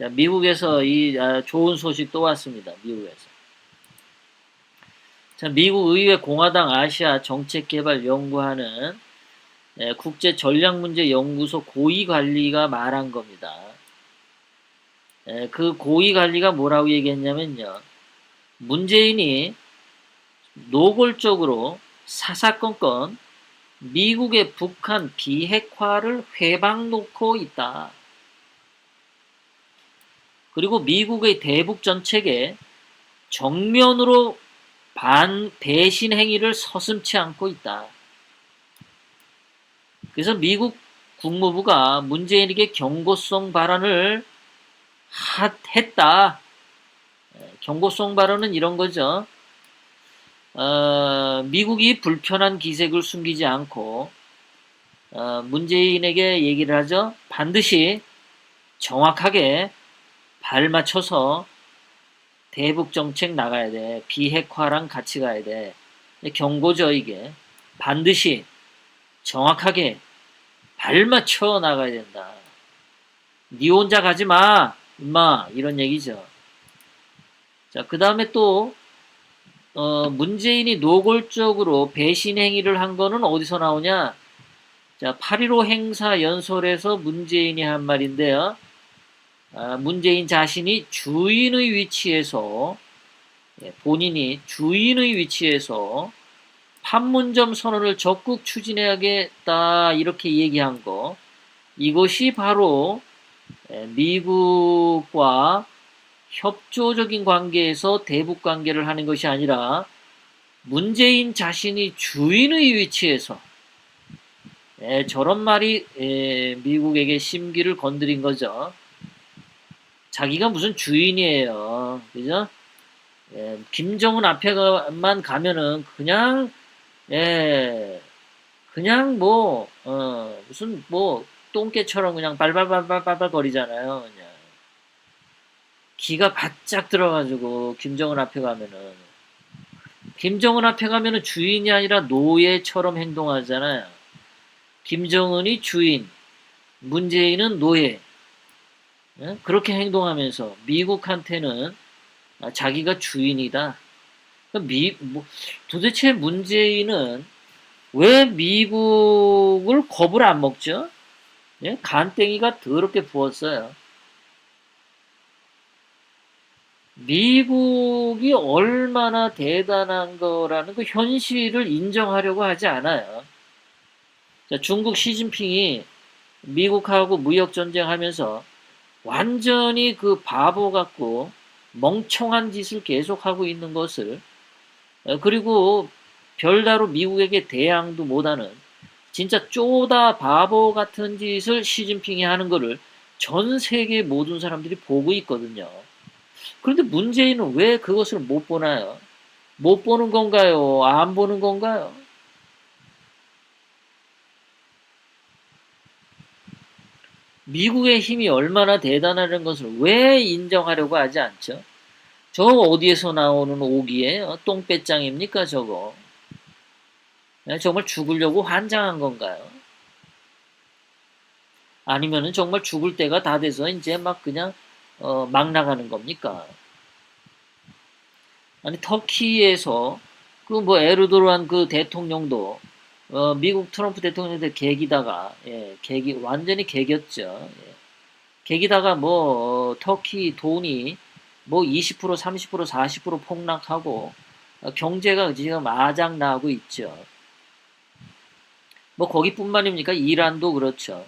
자, 미국에서 좋은 소식 또 왔습니다. 미국에서. 자, 미국 의회 공화당 아시아 정책개발 연구하는 국제전략문제연구소 고위관리가 말한 겁니다. 그 고위관리가 뭐라고 얘기했냐면요. 문재인이 노골적으로 사사건건 미국의 북한 비핵화를 회방 놓고 있다. 그리고 미국의 대북 정책에 정면으로 배신 행위를 서슴지 않고 있다. 그래서 미국 국무부가 문재인에게 경고성 발언을 했다. 경고성 발언은 이런 거죠. 미국이 불편한 기색을 숨기지 않고 문재인에게 얘기를 하죠. 반드시 정확하게 발 맞춰서 대북 정책 나가야 돼. 비핵화랑 같이 가야 돼. 경고죠, 이게. 반드시 정확하게 발 맞춰 나가야 된다. 니 혼자 가지 마, 임마. 이런 얘기죠. 자, 그 다음에 또 문재인이 노골적으로 배신 행위를 한 거는 어디서 나오냐? 자, 8.15 행사 연설에서 문재인이 한 말인데요. 문재인 자신이 주인의 위치에서 본인이 주인의 위치에서 판문점 선언을 적극 추진해야겠다 이렇게 얘기한 거 이것이 바로 미국과 협조적인 관계에서 대북 관계를 하는 것이 아니라 문재인 자신이 주인의 위치에서 저런 말이 미국에게 심기를 건드린 거죠. 자기가 무슨 주인이에요. 그죠? 김정은 앞에만 가면은 그냥 그냥 무슨 똥개처럼 그냥 발발발발발 거리잖아요. 그냥. 기가 바짝 들어가지고 김정은 앞에 가면은 김정은 앞에 가면은 주인이 아니라 노예처럼 행동하잖아요. 김정은이 주인, 문재인은 노예. 그렇게 행동하면서 미국한테는 자기가 주인이다. 도대체 문재인은 왜 미국을 겁을 안 먹죠? 간땡이가 더럽게 부었어요. 미국이 얼마나 대단한 거라는 그 현실을 인정하려고 하지 않아요. 자, 중국 시진핑이 미국하고 무역전쟁하면서 완전히 그 바보 같고 멍청한 짓을 계속하고 있는 것을 그리고 별다로 미국에게 대항도 못하는 진짜 쪼다 바보 같은 짓을 시진핑이 하는 거를 전 세계 모든 사람들이 보고 있거든요. 그런데 문재인은 왜 그것을 못 보나요? 못 보는 건가요? 안 보는 건가요? 미국의 힘이 얼마나 대단하다는 것을 왜 인정하려고 하지 않죠? 저거 어디에서 나오는 오기예요? 똥배짱입니까 저거? 정말 죽으려고 환장한 건가요? 아니면은 정말 죽을 때가 다 돼서 이제 막 그냥 막 나가는 겁니까? 아니 터키에서 그 에르도안 그 대통령도 미국 트럼프 대통령한테 개기다가 개기 완전히 개겼죠. 개기다가 터키 돈이 20% 30% 40% 폭락하고 경제가 지금 아작나고 있죠. 거기뿐만입니까? 이란도 그렇죠.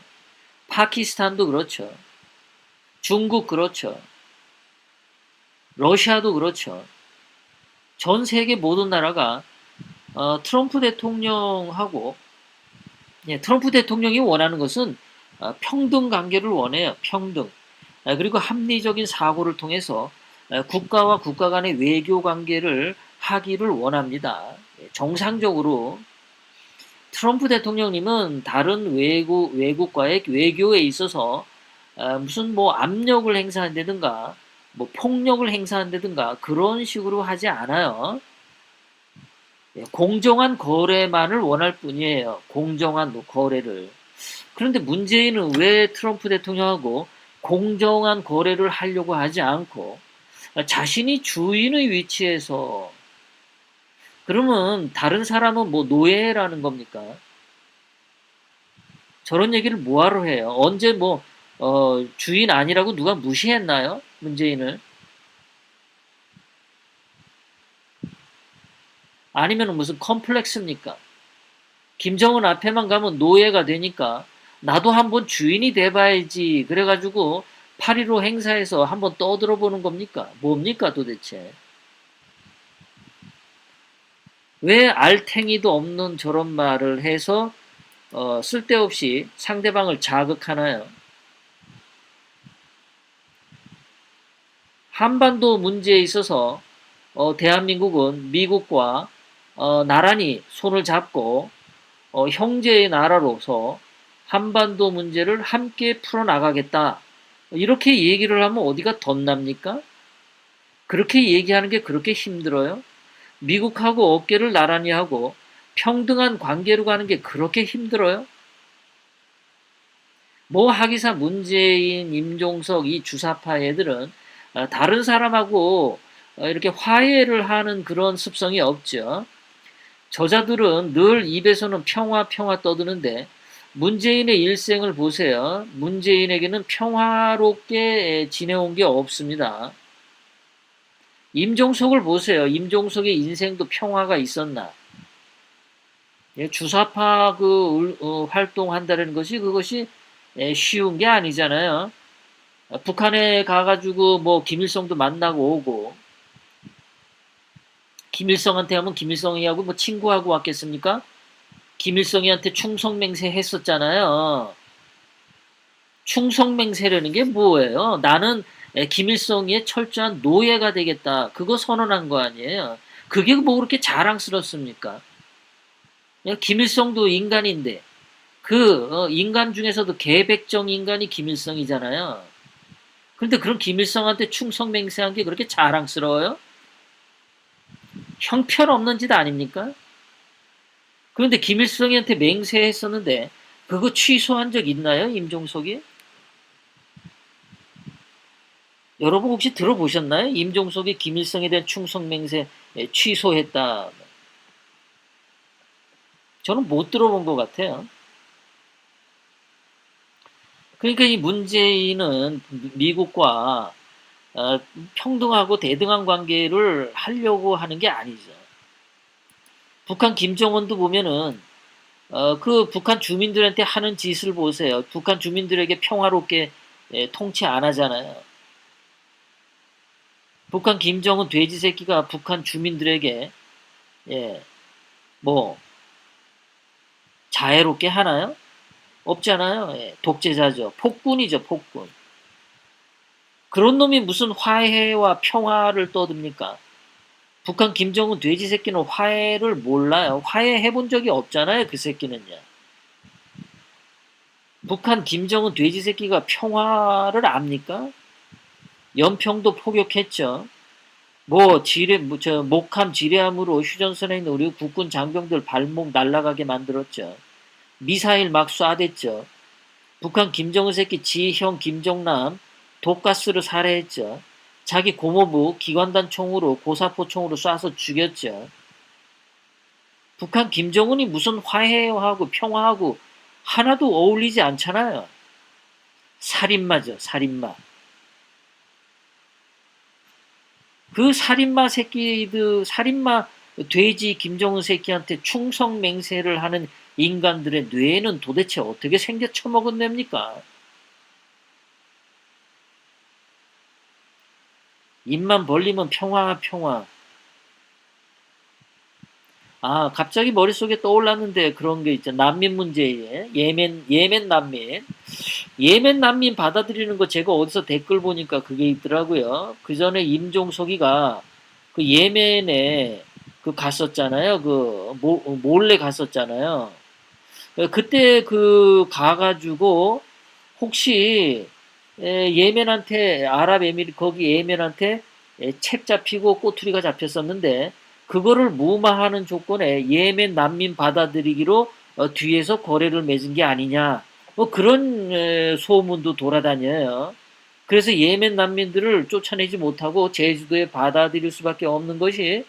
파키스탄도 그렇죠. 중국 그렇죠. 러시아도 그렇죠. 전 세계 모든 나라가 트럼프 대통령하고 트럼프 대통령이 원하는 것은 평등 관계를 원해요. 평등. 그리고 합리적인 사고를 통해서 국가와 국가 간의 외교 관계를 하기를 원합니다. 정상적으로 트럼프 대통령님은 다른 외국과의 외교에 있어서 무슨 압력을 행사한다든가 폭력을 행사한다든가 그런 식으로 하지 않아요. 공정한 거래만을 원할 뿐이에요. 공정한 거래를. 그런데 문재인은 왜 트럼프 대통령하고 공정한 거래를 하려고 하지 않고 자신이 주인의 위치에서, 그러면 다른 사람은 뭐 노예라는 겁니까? 저런 얘기를 뭐하러 해요? 언제 뭐 주인 아니라고 누가 무시했나요? 문재인을? 아니면 무슨 컴플렉스입니까? 김정은 앞에만 가면 노예가 되니까 나도 한번 주인이 돼봐야지. 그래가지고 8.15 행사에서 한번 떠들어보는 겁니까? 뭡니까 도대체? 왜 알탱이도 없는 저런 말을 해서 쓸데없이 상대방을 자극하나요? 한반도 문제에 있어서 대한민국은 미국과 나란히 손을 잡고 형제의 나라로서 한반도 문제를 함께 풀어나가겠다. 이렇게 얘기를 하면 어디가 덧납니까? 그렇게 얘기하는 게 그렇게 힘들어요? 미국하고 어깨를 나란히 하고 평등한 관계로 가는 게 그렇게 힘들어요? 뭐 하기사 문재인, 임종석 이 주사파 애들은 다른 사람하고 이렇게 화해를 하는 그런 습성이 없죠. 저자들은 늘 입에서는 평화 평화 떠드는데 문재인의 일생을 보세요. 문재인에게는 평화롭게 지내온 게 없습니다. 임종석을 보세요. 임종석의 인생도 평화가 있었나? 주사파 활동한다는 것이 그것이 쉬운 게 아니잖아요. 북한에 가가지고 뭐 김일성도 만나고 오고, 김일성한테 하면 김일성이하고 뭐 친구하고 왔겠습니까? 김일성이한테 충성맹세 했었잖아요. 충성맹세라는 게 뭐예요? 나는 김일성의 철저한 노예가 되겠다. 그거 선언한 거 아니에요? 그게 뭐 그렇게 자랑스럽습니까? 김일성도 인간인데 그 인간 중에서도 개백정 인간이 김일성이잖아요. 그런데 그런 김일성한테 충성맹세한 게 그렇게 자랑스러워요? 형편없는 짓 아닙니까? 그런데 김일성한테 맹세했었는데 그거 취소한 적 있나요? 임종석이? 여러분 혹시 들어보셨나요? 임종석이 김일성에 대한 충성맹세 취소했다. 저는 못 들어본 것 같아요. 그러니까 이 문재인은 미국과 평등하고 대등한 관계를 하려고 하는 게 아니죠. 북한 김정은도 보면은 그 북한 주민들한테 하는 짓을 보세요. 북한 주민들에게 평화롭게 통치 안 하잖아요. 북한 김정은 돼지 새끼가 북한 주민들에게 예, 뭐 자애롭게 하나요? 없잖아요. 예, 독재자죠. 폭군이죠, 폭군. 그런 놈이 무슨 화해와 평화를 떠듭니까? 북한 김정은 돼지 새끼는 화해를 몰라요. 화해해 본 적이 없잖아요, 그 새끼는요. 북한 김정은 돼지 새끼가 평화를 압니까? 연평도 포격했죠. 목함 지뢰함으로 휴전선에 있는 우리 국군 장병들 발목 날아가게 만들었죠. 미사일 막 쏴댔죠. 북한 김정은 새끼 지형 김정남 독가스를 살해했죠. 자기 고모부 기관단 총으로 고사포 총으로 쏴서 죽였죠. 북한 김정은이 무슨 화해하고 평화하고 하나도 어울리지 않잖아요. 살인마죠, 살인마. 그 살인마 새끼들, 살인마 돼지 김정은 새끼한테 충성맹세를 하는 인간들의 뇌는 도대체 어떻게 생겨 처먹은 뇌입니까? 입만 벌리면 평화, 평화. 아, 갑자기 머릿속에 떠올랐는데 그런 게 있죠. 난민 문제에. 예멘 난민. 예멘 난민 받아들이는 거 제가 어디서 댓글 보니까 그게 있더라고요. 그 전에 임종석이가 그 예멘에 그 갔었잖아요. 몰래 갔었잖아요. 그때 그 가가지고 혹시 예멘한테 아랍에미리 거기 예멘한테 책 잡히고 꼬투리가 잡혔었는데 그거를 무마하는 조건에 예멘 난민 받아들이기로 뒤에서 거래를 맺은 게 아니냐 뭐 그런 소문도 돌아다녀요. 그래서 예멘 난민들을 쫓아내지 못하고 제주도에 받아들일 수밖에 없는 것이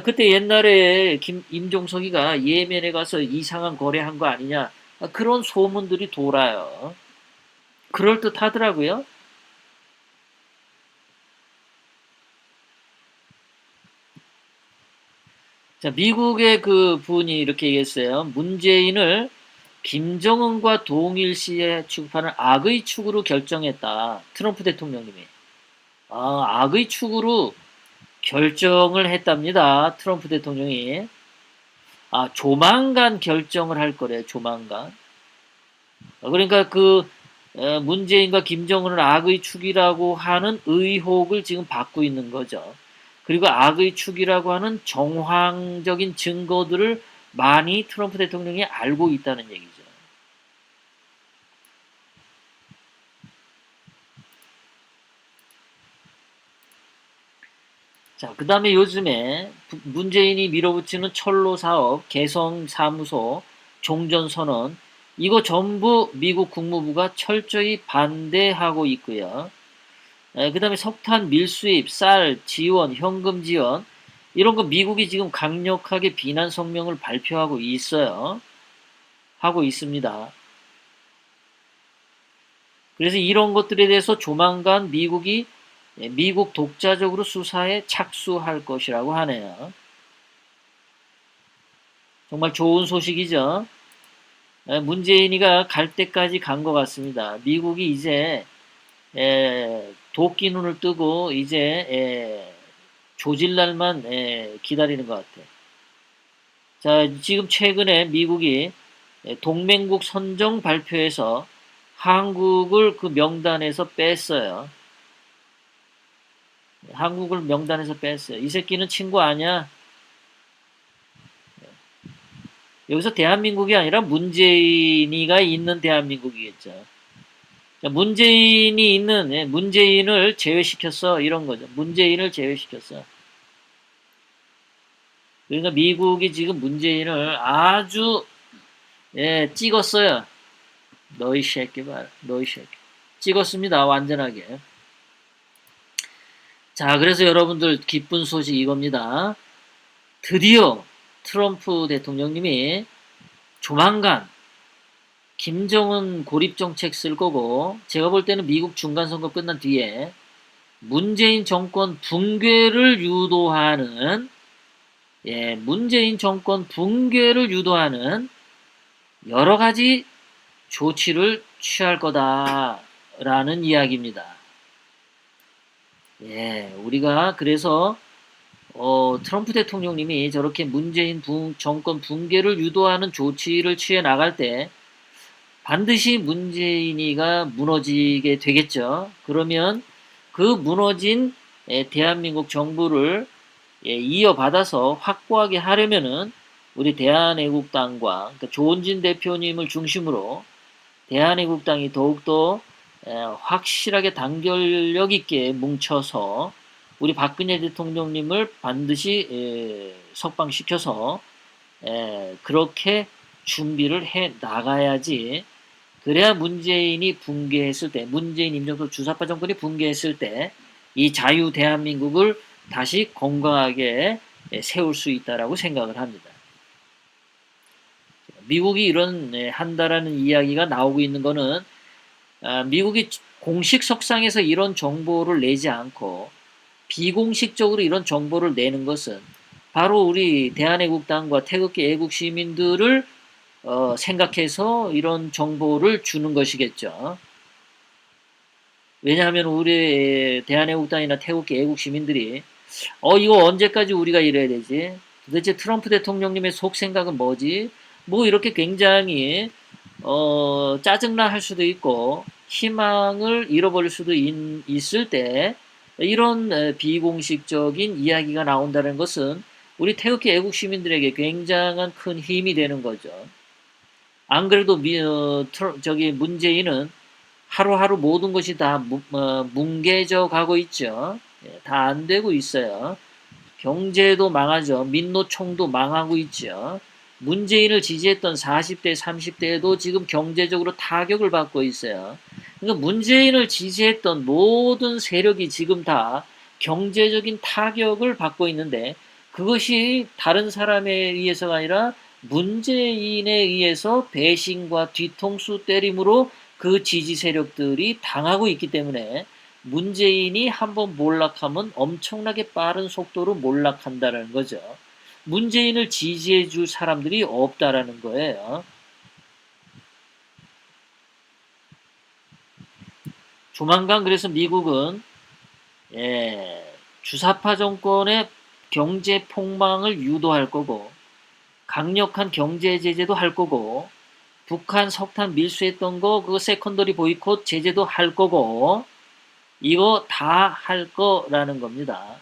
그때 옛날에 임종석이가 예멘에 가서 이상한 거래한 거 아니냐 그런 소문들이 돌아요. 그럴듯 하더라고요. 자, 미국의 그 분이 이렇게 얘기했어요. 문재인을 김정은과 동일시에 취급하는 악의 축으로 결정했다. 트럼프 대통령님이. 악의 축으로 결정을 했답니다. 트럼프 대통령이. 조만간 결정을 할 거래요. 조만간. 그러니까 문재인과 김정은을 악의 축이라고 하는 의혹을 지금 받고 있는 거죠. 그리고 악의 축이라고 하는 정황적인 증거들을 많이 트럼프 대통령이 알고 있다는 얘기죠. 자, 그 다음에 요즘에 문재인이 밀어붙이는 철로 사업, 개성 사무소, 종전선언, 이거 전부 미국 국무부가 철저히 반대하고 있고요. 그 다음에 석탄 밀수입, 쌀 지원, 현금 지원, 이런 거 미국이 지금 강력하게 비난 성명을 발표하고 있어요. 하고 있습니다. 그래서 이런 것들에 대해서 조만간 미국이 미국 독자적으로 수사에 착수할 것이라고 하네요. 정말 좋은 소식이죠. 문재인이가 갈 때까지 간 것 같습니다. 미국이 이제 도끼 눈을 뜨고 이제 조질 날만 기다리는 것 같아요. 자, 지금 최근에 미국이 동맹국 선정 발표에서 한국을 그 명단에서 뺐어요. 한국을 명단에서 뺐어요. 이 새끼는 친구 아니야? 여기서 대한민국이 아니라 문재인이가 있는 대한민국이겠죠. 문재인이 있는, 문재인을 제외시켰어. 이런 거죠. 문재인을 제외시켰어. 그러니까 미국이 지금 문재인을 아주, 찍었어요. 너희 새끼 봐라. 너희 새끼. 찍었습니다. 완전하게. 자, 그래서 여러분들 기쁜 소식 이겁니다. 드디어 트럼프 대통령님이 조만간 김정은 고립정책 쓸 거고, 제가 볼 때는 미국 중간선거 끝난 뒤에 문재인 정권 붕괴를 유도하는, 문재인 정권 붕괴를 유도하는 여러 가지 조치를 취할 거다라는 이야기입니다. 우리가 그래서 트럼프 대통령님이 저렇게 문재인 정권 붕괴를 유도하는 조치를 취해 나갈 때 반드시 문재인이가 무너지게 되겠죠. 그러면 그 무너진 대한민국 정부를 이어받아서 확고하게 하려면은 우리 대한애국당과 그러니까 조은진 대표님을 중심으로 대한애국당이 더욱더 확실하게 단결력 있게 뭉쳐서 우리 박근혜 대통령님을 반드시 석방시켜서 그렇게 준비를 해 나가야지. 그래야 문재인이 붕괴했을 때, 문재인 임종석 주사파 정권이 붕괴했을 때 이 자유 대한민국을 다시 건강하게 세울 수 있다라고 생각을 합니다. 미국이 이런 한다라는 이야기가 나오고 있는 거는 미국이 공식 석상에서 이런 정보를 내지 않고 비공식적으로 이런 정보를 내는 것은 바로 우리 대한애국당과 태극기 애국 시민들을 생각해서 이런 정보를 주는 것이겠죠. 왜냐하면 우리 대한애국당이나 태극기 애국 시민들이 이거 언제까지 우리가 이래야 되지? 도대체 트럼프 대통령님의 속 생각은 뭐지? 뭐 이렇게 굉장히 짜증나 할 수도 있고 희망을 잃어버릴 수도 있을 때 이런 비공식적인 이야기가 나온다는 것은 우리 태극기 애국 시민들에게 굉장한 큰 힘이 되는 거죠. 안 그래도 문재인은 하루하루 모든 것이 다 뭉개져 가고 있죠. 다 안 되고 있어요. 경제도 망하죠. 민노총도 망하고 있죠. 문재인을 지지했던 40대, 30대도 지금 경제적으로 타격을 받고 있어요. 그러니까 문재인을 지지했던 모든 세력이 지금 다 경제적인 타격을 받고 있는데 그것이 다른 사람에 의해서가 아니라 문재인에 의해서 배신과 뒤통수 때림으로 그 지지 세력들이 당하고 있기 때문에 문재인이 한번 몰락하면 엄청나게 빠른 속도로 몰락한다는 거죠. 문재인을 지지해 줄 사람들이 없다라는 거예요. 조만간 그래서 미국은 주사파 정권의 경제 폭망을 유도할 거고 강력한 경제 제재도 할 거고 북한 석탄 밀수했던 거 그거 세컨더리 보이콧 제재도 할 거고 이거 다 할 거라는 겁니다.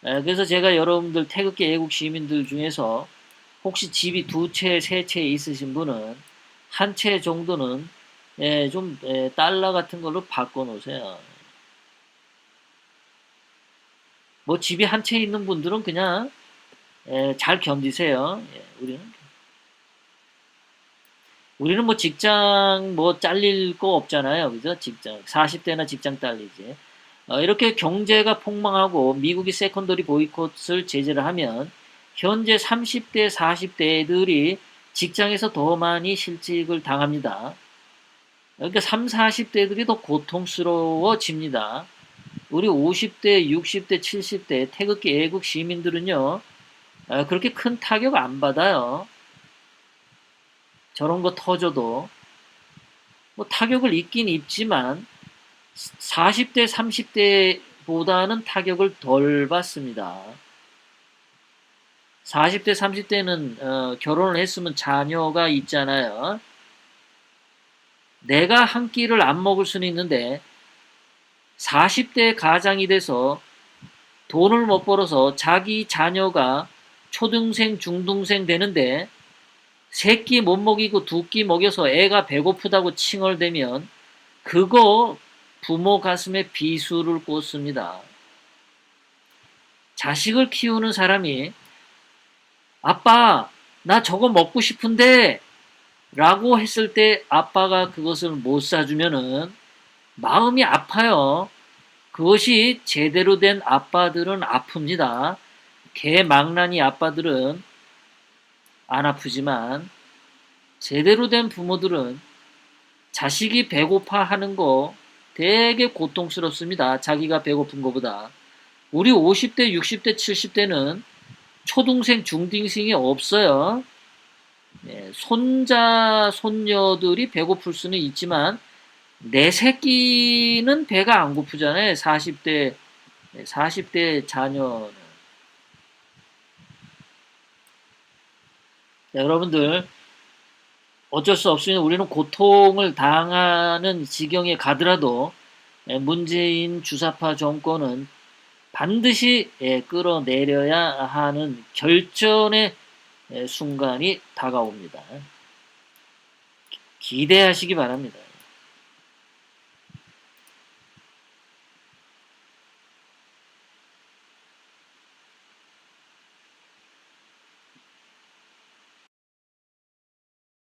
그래서 제가 여러분들 태극기 애국 시민들 중에서 혹시 집이 두 채, 세 채 있으신 분은 한 채 정도는 좀 달러 같은 걸로 바꿔 놓으세요. 뭐 집이 한 채 있는 분들은 그냥 잘 견디세요. 우리는 뭐 직장 뭐 잘릴 거 없잖아요. 그죠? 직장 40대나 직장 잘리지. 이렇게 경제가 폭망하고 미국이 세컨더리 보이콧을 제재를 하면 현재 30대, 40대 애들이 직장에서 더 많이 실직을 당합니다. 그러니까 3, 40대들이 더 고통스러워집니다. 우리 50대, 60대, 70대 태극기 애국 시민들은요, 그렇게 큰 타격 안 받아요. 저런 거 터져도. 뭐 타격을 입긴 입지만 40대, 30대보다는 타격을 덜 받습니다. 40대, 30대는 결혼을 했으면 자녀가 있잖아요. 내가 한 끼를 안 먹을 수는 있는데 40대 가장이 돼서 돈을 못 벌어서 자기 자녀가 초등생, 중등생 되는데 세 끼 못 먹이고 두 끼 먹여서 애가 배고프다고 칭얼대면 그거 부모 가슴에 비수를 꽂습니다. 자식을 키우는 사람이 아빠 나 저거 먹고 싶은데 라고 했을 때 아빠가 그것을 못 사주면은 마음이 아파요. 그것이 제대로 된 아빠들은 아픕니다. 개망나니 아빠들은 안 아프지만 제대로 된 부모들은 자식이 배고파 하는 거 되게 고통스럽습니다. 자기가 배고픈 것보다. 우리 50대, 60대, 70대는 초등생, 중딩생이 없어요. 손자, 손녀들이 배고플 수는 있지만 내 새끼는 배가 안 고프잖아요. 40대 자녀는. 자, 여러분들 어쩔 수 없으면 우리는 고통을 당하는 지경에 가더라도 문재인 주사파 정권은 반드시 끌어내려야 하는 결전의 순간이 다가옵니다. 기대하시기 바랍니다.